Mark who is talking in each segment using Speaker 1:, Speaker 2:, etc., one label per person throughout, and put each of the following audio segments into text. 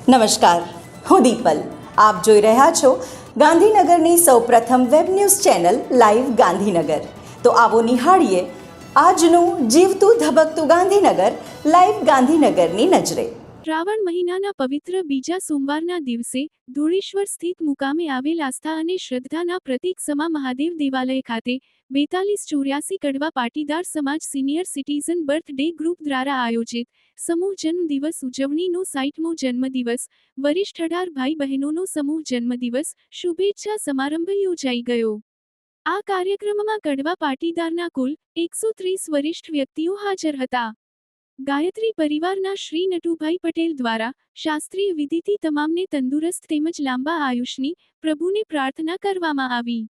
Speaker 1: નમસ્કાર, હું દીપલ. આપ જોઈ રહ્યા છો ગાંધીનગરની સૌપ્રથમ web news channel live Gandhinagar. તો આવો નિહાળીએ આજનું જીવતું ધબકતું ગાંધીનગર લાઈવ ગાંધીનગરની નજરે.
Speaker 2: શ્રાવણ મહિનાના પવિત્ર બીજા સોમવારના દિવસે ધોળેશ્વર સ્થિત મુકામે આવેલ આસ્થા અને શ્રદ્ધાના પ્રતીક સમા મહાદેવ દેવાલય ખાતે 4284 કડવા પાટીદાર સમાજ સિનિયર સિટીઝન બર્થડે ગ્રુપ દ્વારા આયોજિત સમૂહ જન્મદિવસ ઉજવણીનો 60મો જન્મદિવસ વરિષ્ઠ 18 ભાઈ બહેનોનો સમૂહ જન્મદિવસ શુભેચ્છા સમારંભ યોજાઈ ગયો. આ કાર્યક્રમમાં કડવા પાટીદારના કુલ 130 વરિષ્ઠ વ્યક્તિઓ હાજર હતા. ગાયત્રી પરિવારના શ્રી નટુભાઈ પટેલ દ્વારા શાસ્ત્રીય વિધિથી તમામને તંદુરસ્ત તેમજ લાંબા આયુષ્ની પ્રભુને પ્રાર્થના કરવામાં આવી.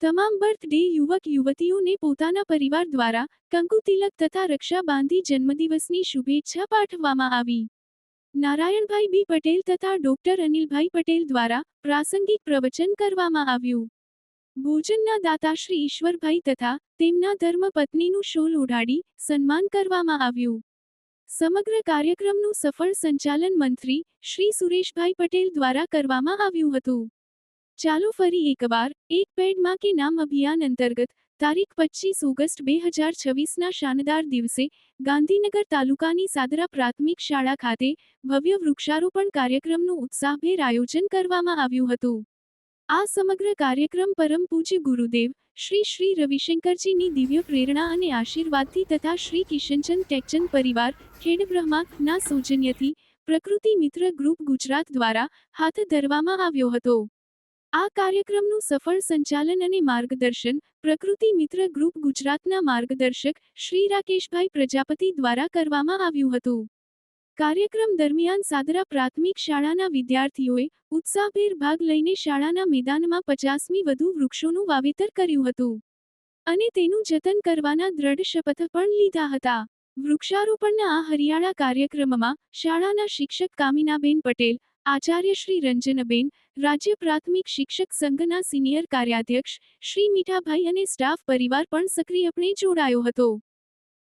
Speaker 2: તમામ બર્થડે યુવક યુવતીઓને પોતાના પરિવાર દ્વારા કંકુ તિલક તથા રક્ષા બાંધી જન્મદિવસની શુભેચ્છા પાઠવવામાં આવી. નારાયણભાઈ બી પટેલ તથા ડોક્ટર અનિલભાઈ પટેલ દ્વારા પ્રાસંગિક પ્રવચન કરવામાં આવ્યું. ભોજનના દાતા શ્રી ઈશ્વરભાઈ તથા તેમના ધર્મપત્નીનું શોલ ઓઢાડી સન્માન કરવામાં આવ્યું. સમગ્ર કાર્યક્રમનું સફળ સંચાલન મંત્રી શ્રી સુરેશભાઈ પટેલ દ્વારા કરવામાં આવ્યું હતું. ચાલો ફરી એકવાર એક પેડ માં કે નામ અભિયાન અંતર્ગત તારીખ 25 ઓગસ્ટ 2026ના શાનદાર દિવસે ગાંધીનગર તાલુકાની સાદરા પ્રાથમિક શાળા ખાતે ભવ્ય વૃક્ષારોપણ કાર્યક્રમનું ઉત્સાહભેર આયોજન કરવામાં આવ્યું હતું. આ સમગ્ર કાર્યક્રમ પરમ પૂજ્ય ગુરુદેવ શ્રી શ્રી રવિશંકરજીની દિવ્ય પ્રેરણા અને આશીર્વાદથી તથા શ્રી કિશનચંદ ટેકચંદ પરિવાર ખેડબ્રહ્મા ના સૌજન્યથી પ્રકૃતિ મિત્ર ગ્રુપ ગુજરાત દ્વારા હાથ ધરવામાં આવ્યો હતો. આ કાર્યક્રમનું સફળ સંચાલન અને માર્ગદર્શન પ્રકૃતિ મિત્ર ગ્રુપ ગુજરાતના માર્ગદર્શક શ્રી રાકેશભાઈ પ્રજાપતિ દ્વારા કરવામાં આવ્યું હતું. કાર્યક્રમ દરમિયાન સાદરા પ્રાથમિક શાળાના વિદ્યાર્થીઓએ ઉત્સાહભેર ભાગ લઈને શાળાના મેદાનમાં 50મી વધુ વૃક્ષોનું વાવેતર કર્યું હતું અને તેનું જતન કરવાના દ્રઢ શપથ પણ લીધા હતા. વૃક્ષારોપણના આ હરિયાળા કાર્યક્રમમાં શાળાના શિક્ષક કામિનાબેન પટેલ, આચાર્ય શ્રી રંજનબેન, રાજ્ય પ્રાથમિક શિક્ષક સંઘના સિનિયર કાર્યાધ્યક્ષ શ્રી મીઠાભાઈ અને સ્ટાફ પરિવાર પણ સક્રિયપણે જોડાયો હતો.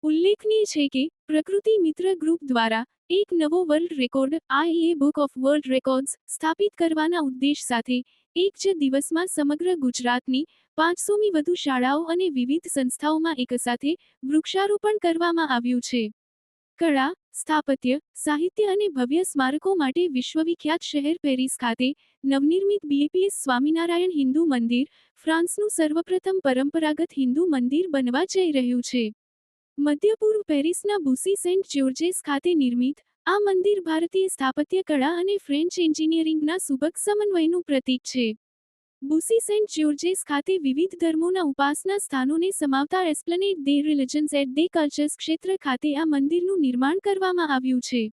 Speaker 2: ઉલ્લેખનીય છે કે પ્રકૃતિ મિત્ર ગ્રુપ દ્વારા એક નવો world record IAA book of world records સ્થાપિત કરવાના ઉદ્દેશ સાથે એક જ દિવસમાં સમગ્ર ગુજરાતની 500મી વધુ શાળાઓ અને વિવિધ સંસ્થાઓમાં એકસાથે વૃક્ષારોપણ કરવામાં આવ્યું છે. કળા, સ્થાપત્ય, સાહિત્ય અને ભવ્ય સ્મારકો માટે વિશ્વવિખ્યાત શહેર પેરિસ ખાતે નવનિર્મિત BAPS સ્વામિનારાયણ હિન્દુ મંદિર ફ્રાન્સનું સર્વપ્રથમ પરંપરાગત હિન્દુ મંદિર બનવા જઈ રહ્યું છે. મધ્યપૂર્વ પેરિસના બુસી સેન્ટ જ્યોર્જેસ ખાતે નિર્મિત આ મંદિર ભારતીય સ્થાપત્ય કળા અને ફ્રેન્ચ એન્જિનિયરિંગના સુબક સમન્વયનું પ્રતીક છે. બુસી સેન્ટ જ્યોર્જેસ ખાતે વિવિધ ધર્મોના ઉપાસના સ્થાનોને સમાવતા એસ્પ્લેનેડ દે રિલિજન્સ એટ દે કલ્ચર્સ ક્ષેત્ર ખાતે આ મંદિરનું નિર્માણ કરવામાં આવ્યું છે.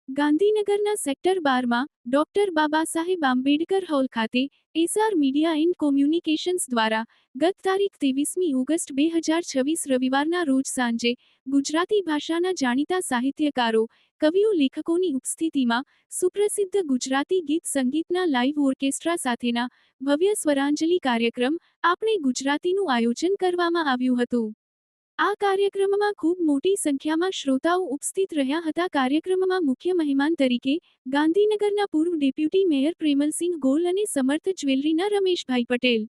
Speaker 2: ગાંધીનગરના sector 12માં doctor Baba Saheb Ambedkar hall ખાતે એસઆર મીડિયા એન્ડ કોમ્યુનિકેશન્સ દ્વારા ગત તારીખ 23મી ઓગસ્ટ 2026 રવિવારના રોજ સાંજે ગુજરાતી ભાષાના જાણીતા સાહિત્યકારો, કવિઓ, લેખકોની ઉપસ્થિતિમાં સુપ્રસિદ્ધ ગુજરાતી ગીત સંગીતના લાઇવ ઓર્કેસ્ટ્રા સાથેના ભવ્ય સ્વરાંજલિ કાર્યક્રમ આપણે ગુજરાતીનું આયોજન કરવામાં આવ્યું હતું. આ કાર્યક્રમમાં ખૂબ મોટી સંખ્યામાં શ્રોતાઓ ઉપસ્થિત રહ્યા હતા. કાર્યક્રમમાં મુખ્ય મહેમાન તરીકે ગાંધીનગરના પૂર્વ ડેપ્યુટી મેયર પ્રેમલસિંહ ગોલ અને સમર્થ જ્વેલરીના રમેશભાઈ પટેલ,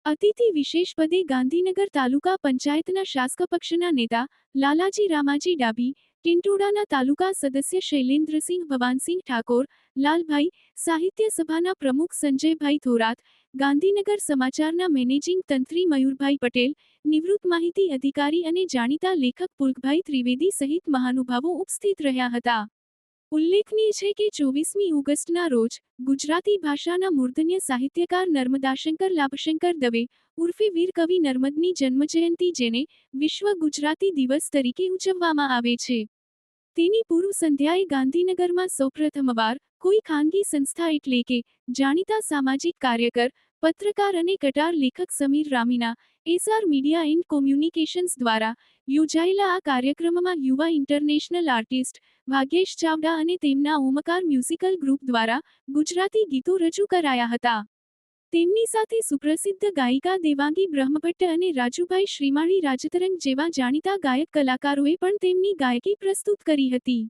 Speaker 2: અતિથિ વિશેષ પદે ગાંધીનગર તાલુકા પંચાયતના શાસક પક્ષના નેતા લાલાજી રામાજી ડાભી, ટિંટોડાના તાલુકા સદસ્ય શૈલેન્દ્રસિંહ ભવાનસિંહ ઠાકોર, લાલભાઈ, સાહિત્ય સભાના પ્રમુખ સંજયભાઈ થોરાત, ગાંધીનગર સમાચારના મેનેજિંગ તંત્રી મયુરભાઈ પટેલ, નિવૃત્ત માહિતી અધિકારી અને જાણીતા લેખક પુલકભાઈ ત્રિવેદી સહિત મહાનુભાવો ઉપસ્થિત રહ્યા હતા. ઉલ્લેખનીય છે કે 24મી ઓગસ્ટના રોજ ગુજરાતી ભાષાના મૂર્ધન્ય સાહિત્યકાર નર્મદાશંકર લાભશંકર દવે ઉર્ફે વીર કવિ નર્મદની જન્મજયંતિ જેને વિશ્વ ગુજરાતી દિવસ તરીકે ઉજવવામાં આવે છે. તેની પૂર્વ સંધ્યાએ ગાંધીનગરમાં સૌપ્રથમવાર કોઈ ખાનગી સંસ્થા એટલે કે જાણીતા સામાજિક કાર્યકર, પત્રકાર અને કટાર લેખક સમીર રામીના એસઆર મીડિયા એન્ડ કોમ્યુનિકેશન્સ દ્વારા યોજાયેલા આ કાર્યક્રમમાં યુવા ઇન્ટરનેશનલ આર્ટિસ્ટ ભાગ્યેશ ચાવડા અને તેમના ઓમકાર મ્યુઝિકલ ગ્રુપ દ્વારા ગુજરાતી ગીતો રજૂ કરાયા હતા. તેમની સાથે સુપ્રસિદ્ધ ગાયિકા દેવાંગી બ્રહ્મભટ્ટ અને રાજુભાઈ શ્રીમાળી રાજતરંગ જેવા જાણીતા ગાયક કલાકારોએ પણ તેમની ગાયકી પ્રસ્તુત કરી હતી.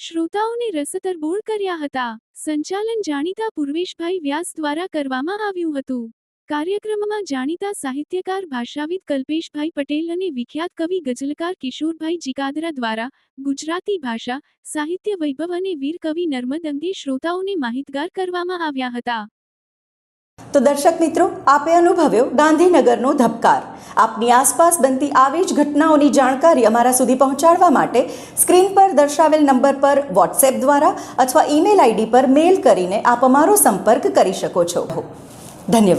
Speaker 2: શ્રોતાઓને રસતરબોળ કર્યા હતા. સંચાલન જાણીતા પૂર્વેશભાઈ વ્યાસ દ્વારા કરવામાં આવ્યું હતું. કાર્યક્રમમાં જાણીતા સાહિત્યકાર ભાષાવિદ કલ્પેશભાઈ પટેલ અને વિખ્યાત કવિ ગઝલકાર કિશોરભાઈ જીકાદરા દ્વારા ગુજરાતી ભાષા, સાહિત્ય વૈભવ અને વીર કવિ નર્મદ અંગે શ્રોતાઓને માહિતગાર કરવામાં આવ્યા હતા.
Speaker 1: તો દર્શક મિત્રો, આપે અનુભવ્યો ગાંધીનગરનો ધબકાર. આપની આસપાસ બનતી આવી જ ઘટનાઓની જાણકારી અમારા સુધી પહોંચાડવા માટે સ્ક્રીન પર દર્શાવેલ નંબર પર વોટ્સએપ દ્વારા અથવા ઈમેલ આઈડી પર મેલ કરીને આપ અમારો સંપર્ક કરી શકો છો. ધન્યવાદ.